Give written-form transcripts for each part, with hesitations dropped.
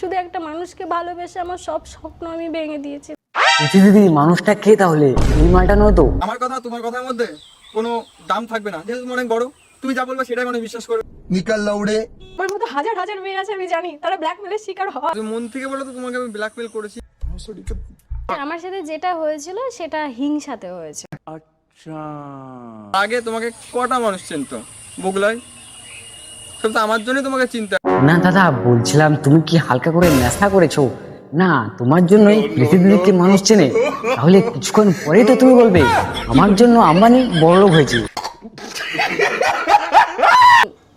শুধু একটা মানুষকে ভালোবেসে আমার সব স্বপ্ন আমি ভেঙে দিয়েছি। দিদি মানুষটা কে তাহলে? এই মালটা নয় তো? আমার কথা তোমার কথার মধ্যে কোনো দাম থাকবে না, যেহেতু তুমি অনেক বড়, তুমি যা বলবে সেটাই মানে বিশ্বাস করবে। निकल लौड़े। আমার মতো হাজার হাজার মেয়ে আছে, আমি জানি তারা ব্ল্যাকমেলের শিকার হয়। তুমি মন থেকে বলো তো তোমাকে আমি ব্ল্যাকমেল করেছি? আমার সাথে যেটা হয়েছিল সেটা হিংসাতে হয়েছে। আগে তোমাকে কটা মানুষ চিনতো বগুলায়? সব তো আমার জন্যই তোমাকে চিন্তা। না দাদা, বলছিলাম তুমি কি হালকা করে নেশা করেছো? না, তোমার জন্যই পৃথিবীকে মানুষ চেনে। তাহলে কিছুক্ষণ পরেই তো তুমি বলবে আমার জন্য আম্বানি বড়লোক হয়েছে।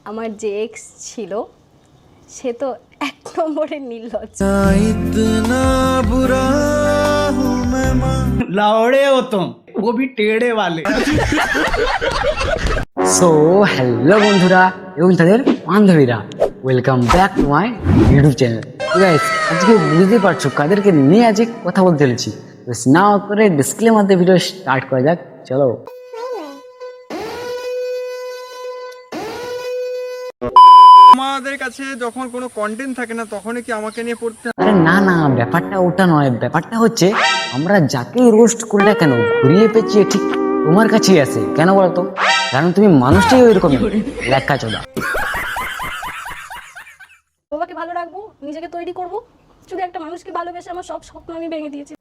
আমার যে এক্স ছিল সে তো এক নম্বরের নির্লজ্জ। लावड़े हो तुम, वो भी टेढ़े वाले। সো হ্যালো বন্ধুরা এবং তাদের বান্ধবীরা, welcome back to my YouTube channel. Guys, আজকে বুঝতে পারছো কাদেরকে নিয়ে আজকে কথা বলতে চলেছি। না করে ডিসক্লেমার দিয়ে ভিডিও স্টার্ট করা যাক, চলো। আমাদের কাছে যখন কোনো কন্টেন্ট থাকে না তখনই কি আমাকে নিয়ে পড়তে হয়? আরে না না, ব্যাপারটা ওটা নয়। ব্যাপারটা হচ্ছে আমরা যাকেই রোস্ট করি না কেন, ঘুরিয়ে পেঁচিয়ে ঠিক তোমার কাছেই আসে। কেন বলতো? কারণ তুমি মানুষটাই ওই রকম লেখা চোদা। বাবাকে ভালো রাখবো, নিজেকে তৈরি করব, শুধু একটা মানুষকে ভালোবেসে আমার সব স্বপ্ন আমি ভেঙে দিয়েছি।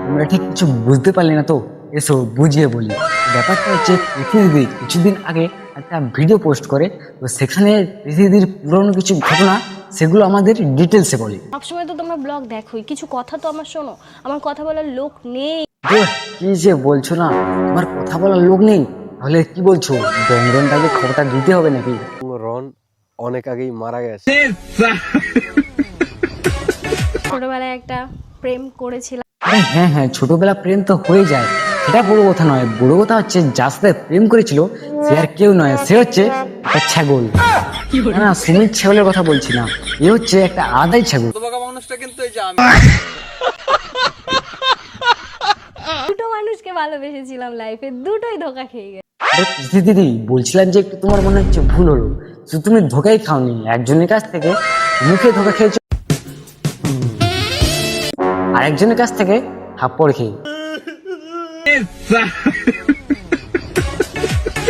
তোমরা ঠিক কিছু বুঝতে পারলে না তো? এসো বুঝিয়ে বলি। ব্যাপারটা হচ্ছে পৃথিবী কিছুদিন আগে একটা ভিডিও পোস্ট করে, তো সেখানে পৃথিবীর পুরনো কিছু ঘটনা সেগুলো আমাদের ডিটেলসে বলে। সবসময় তো তোমরা ব্লগ দেখোই, কিছু কথা তো আমার শোনো। আমার কথা বলার লোক নেই। কি যে বলছো না, তোমার কথা বলার লোক নেই? তাহলে কি বলছো, বঙ্গনটাকে খবরটা দিতে হবে নাকি? রন অনেক আগেই মারা গেছে। ছোটবেলায় একটা প্রেম করেছিলাম। আরে হ্যাঁ হ্যাঁ, ছোটবেলা প্রেম তো হয়ে যায়, সেটা বড় কথা নয়। বড় কথা হচ্ছে যার সাথে প্রেম করেছিল সে আর কেউ নয়, সে হচ্ছে একটা ছাগল। না না, সুমিত ছাগলের কথা বলছি না, এ হচ্ছে একটা আদাই ছাগল। তোমাকে মানুষটা কিন্তু এই যে আমি। দুটো মানুষকে ভালোবেসেছিলাম লাইফে, দুটোই ধোকা খেয়ে গেছে। আরে প্রীতি দিদি, বলছিলাম যে একটু তোমার মনে হচ্ছে ভুল হলো। শুধু তুমি ধোকাই খাওনি, একজনের কাছ থেকে মুখে ধোকা খেয়েছো, আর একজনের কাছ থেকে থাপ্পড় খেয়ে।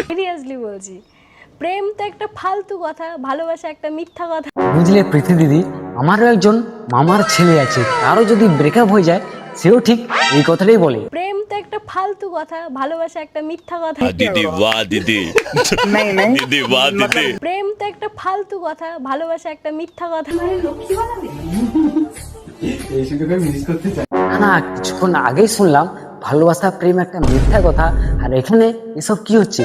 সিরিয়াসলি বলছি, প্রেম তো একটা ফালতু কথা, ভালোবাসা একটা মিথ্যা কথা। বুঝলে প্রীতি দিদি, আমারও একজন মামার ছেলে আছে, তারও যদি ব্রেকআপ হয়ে যায় সেও ঠিক এই কথাটাই বলে। প্রেম তো একটা ফালতু কথা, ভালোবাসা একটা মিথ্যা কথা। दीदी वाह दीदी दीदी वाह दीदी প্রেম তো একটা ফালতু কথা, ভালোবাসা একটা মিথ্যা কথা। না না, কিছুক্ষণ আগেই শুনলাম ভালোবাসা প্রেম একটা মিথ্যা কথা, আর এখানে এসব কি হচ্ছে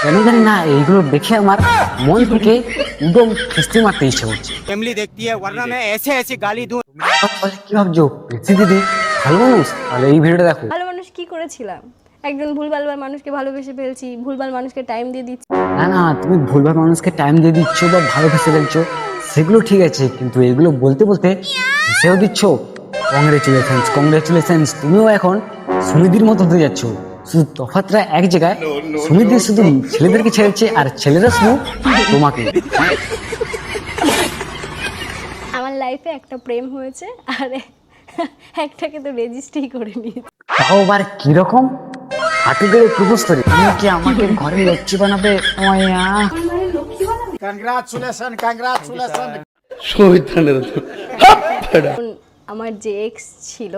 কেন জানি না। এইগুলো দেখে আমার মন থেকে একদম খিস্তি মারতে ইচ্ছে হচ্ছে। फैमिली देखती है, वरना मैं ऐसे ऐसे गाली दूं। তাহলে কি ভাবছো প্রীতি দিদি ভালো মানুষ? তাহলে এই ভিডিওটা দেখো। ভালো মানুষ কি করেছিলাম? একজন ভুলভাল মানুষকে ভালোবেসে ফেলছি, ভুলভাল মানুষকে টাইম দিয়ে দিচ্ছি। না না, তুমি ভুলভাল মানুষকে টাইম দিয়ে দিচ্ছ বা ভালোবেসে ফেলছো, সেগুলো ঠিক আছে, কিন্তু এগুলো বলতে বলতে সেও দিচ্ছ। কংগ্রেচুলেশনস কংগ্রেচুলেশনস, তুমিও এখন সুনিধির মতো হতে যাচ্ছ। শুধু তফাৎটা এক জায়গায়, সুনিধি শুধু ছেলেদেরকে ছেড়েছে আর ছেলেরা শুধু তোমাকে। আমার লাইফে একটা প্রেম হয়েছে, আর একটাকে তো রেজিস্ট্রি করে নিয়েছি। তাও আবার কিরকম? হাঁটু গেড়ে প্রপোজ করে তুমি কি আমাকে ঘরে লক্ষ্মী বানাবে? ওয়া कंग्रेचुलेशन कंग्रेचुलेशन। আমার যে এক্স ছিল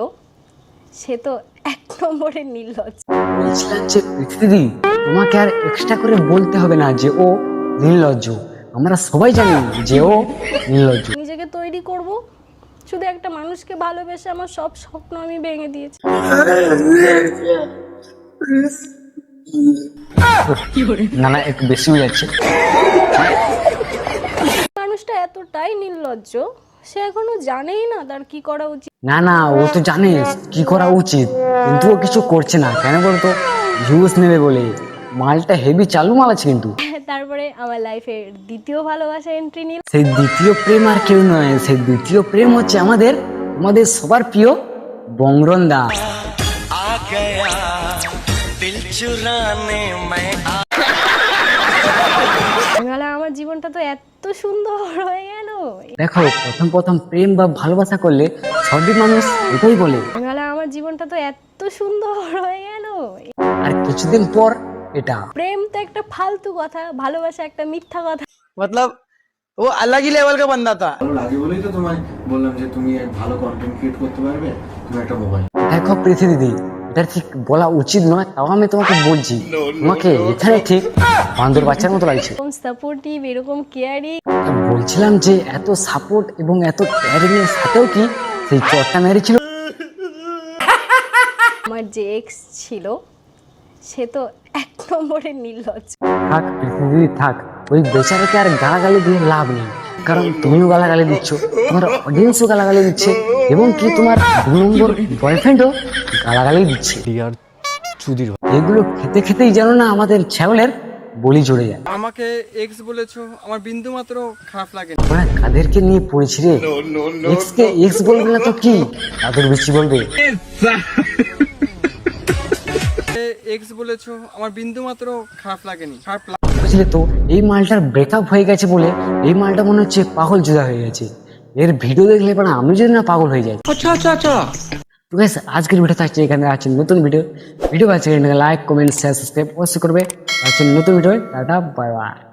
সে তো এক নম্বরের নির্লজ্জ। বলছিলাম যে পৃথিবী, তোমাকে আর এক্সট্রা করে বলতে হবে না যে ও নির্লজ্জ। আমরা সবাই জানি যে ও নির্লজ্জ। নিজেকে তৈরি করব, শুধু একটা মানুষকে ভালোবেসে আমার সব স্বপ্ন আমি ভেঙে দিয়েছি। না না, একটু বেশি হয়ে যাচ্ছে। মানুষটা এতটাই নির্লজ্জ, সে এখনো জানেই না তার কি করা উচিত। না না, ও তো জানে কি করা উচিত, কিন্তু ও কিছু করছে না। কেন বলতো? ভিউজ নেবে বলে। মালটা হেভি চালু মাল আছে কিন্তু। তারপরে আমার লাইফের দ্বিতীয় ভালোবাসা এন্ট্রি নিল। সেই দ্বিতীয় প্রেম আর কেউ নয়, সেই দ্বিতীয় প্রেম হচ্ছে আমাদের আমাদের সবার প্রিয় বংরন দা। আমার জীবনটা তো সুন্দর হয়ে গেল। দেখো প্রথম প্রথম প্রেম বা ভালোবাসা করলে সঠিক মানুষ এটাই বলে, বাংলা আমার জীবনটা তো এত সুন্দর হয়ে গেল। আর কিছুদিন পর এটা প্রেম তো একটা ফালতু কথা, ভালোবাসা একটা মিথ্যা কথা। मतलब वो अलग ही लेवल का बंदा था। ভালো লাগে বলেই তো তোমায় বললাম যে তুমি এক ভালো কন্টেন্ট ক্রিয়েট করতে পারবে, তুমি একটা মোবাইল। দেখো প্রীতি দিদি, এটা ঠিক বলা উচিত নয়, তাও আমি তোমাকে বলছি, তোমাকে এখানে ঠিক বান্দর বাচ্চার মতো লাগছে। এরকম সাপোর্টিভ, এরকম কেয়ারিং। তো বলছিলাম যে এত সাপোর্ট এবং এত কেয়ারিং এর সাথেও কি সেই চটটা মেরেছিল। আমার যে এক্স ছিল সে তো 1 নম্বরের নির্লজ্জ। থাক প্রীতি দিদি থাক, ওই বেচারাকে আর গালাগালি দিয়ে লাভ নেই, কারণ তুমিও গালাগালি দিচ্ছ, তোমার অডিয়েন্সও গালাগালি দিচ্ছে, এবং কি তোমার 2 নম্বর বয়ফ্রেন্ডও গালাগালি দিচ্ছে। ডিয়ার চুদির এগুলো খেতে খেতেই জানো না আমাদের ছাগলের বলি জড়ে যায়। আমাকে এক্স বলেছো, আমার বিন্দু মাত্র খারাপ লাগে ওরা কাদেরকে নিয়ে পড়েছি রে? এক্স কে এক্স বলবে না তো কি, তাদের বেশি বলবে। এক্স বলেছো, আমার বিন্দু মাত্র খারাপ লাগেনি, বুঝলে তো, এই মালটার ব্রেকআপ হয়ে গেছে বলে এই মালটা মনে হচ্ছে পাগল জুদা হয়ে গেছে। এর ভিডিও দেখলে পরে আমি যদি না পাগল হয়ে যাই। তো গাইস আজকের ভিডিও থাকছে এখানে, আছে নতুন ভিডিও আছে লাইক কমেন্ট শেয়ার সাবস্ক্রাইব অবশ্যই করবে। আছে নতুন ভিডিও, টাটা বাই বাই।